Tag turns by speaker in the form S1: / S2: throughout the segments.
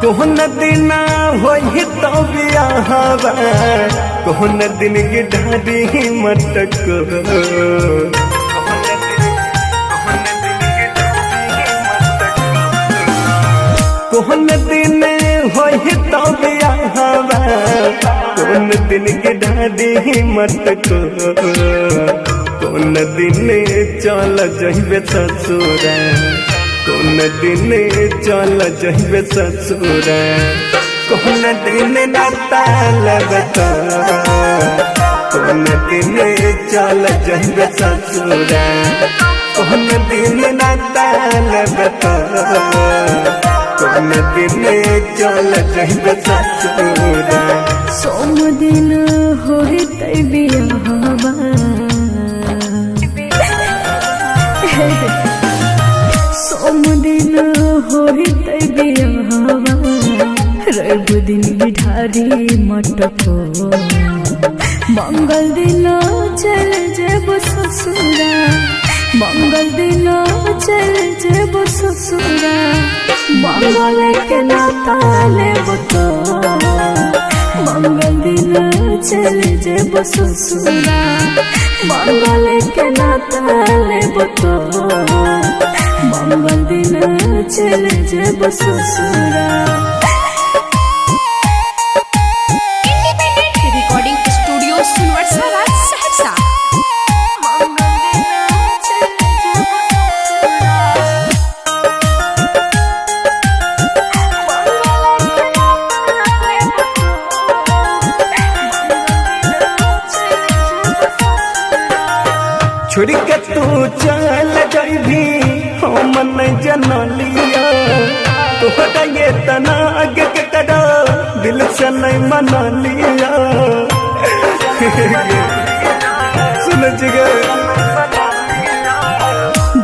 S1: Kohn दिन होई तो बियाहवा कोहन दिन की ढाडी मटक कोहन दिन होई तो बियाहवा कोहन दिन की ढाडी मटक कोन दिन चल जइबे ससुरा कोन दिन चल जइबे ससुरा कोन दिन नाता लगता कोन दिन चल जइबे ससुरा कोन दिन नाता लगता कोन दिन चल जइबे ससुरा
S2: सोम दिन होई तै बियाहवा सोम दिन होई तै बियाहवा रवि दिन बिठारी मटको मंगल दिन चल जेब ससुरा मंगल दिन चल जेब ससुरा मंगल के नाता लेब तो मंगल दिन चल जेब ससुरा मंगल के नाता लेब तो मंगल दिन चल जेब ससुरा।
S3: रिकॉर्डिंग स्टूडियो सुनवरसारा सहरसा।
S1: छोड़ के तू चल जाइबी हम नहीं जनलिया तोहरा ये तना आगे के करो दिल से नहीं मना लिया सुन जिगर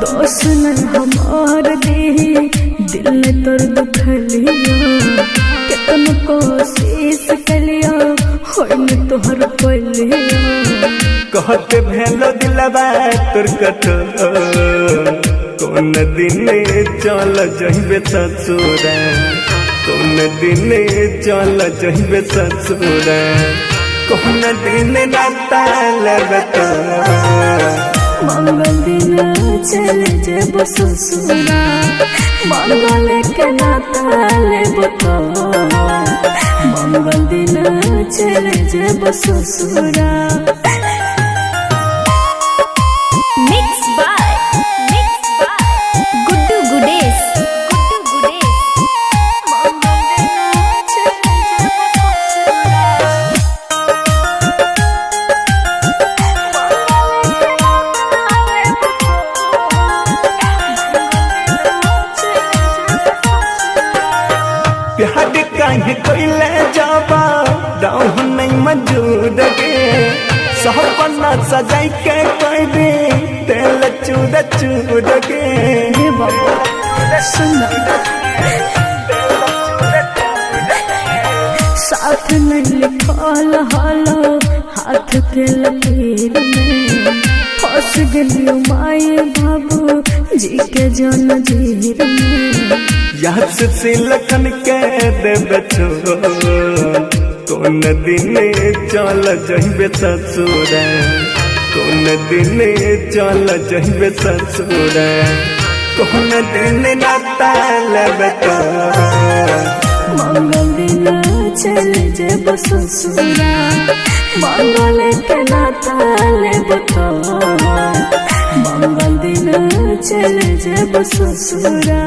S2: दोस्त न हमार दे दिल ने तोर दुखलिया कितन कोशिश कलिया होई न तोहर पलिया
S1: कहते भेलो दिलवा तोर कठो कोन दिन चल जइबे ससुरा कोन दिन चल जइबे ससुरा कोन दिन नाता लगता
S2: मंगल दिन चल जेब ससुरा मंगल के नाता लेब तो मंगल दिन चल जेब ससुरा।
S3: गुड्डू गुडेश
S1: प्यार काहे कोइले जाबा दाऊ नहीं मौजूद गे सपना सजाई के कोई भी तेल चूड़ चूड़ गे
S2: हे बाबा सुन साथ नहीं लिखल हालो हाथ के लकीर में फंस गलियो माए बाबू जी के जन जीर में
S1: याद से लखन के देबे छो कोन दिन चल जइबे ससुरा कोन दिन चल जइबे ससुरा कोन दिन नाता लगता
S2: मंगल दिन चल जेब ससुरा मंगल के नाता लेब तो मंगल दिन चल जेब ससुरा।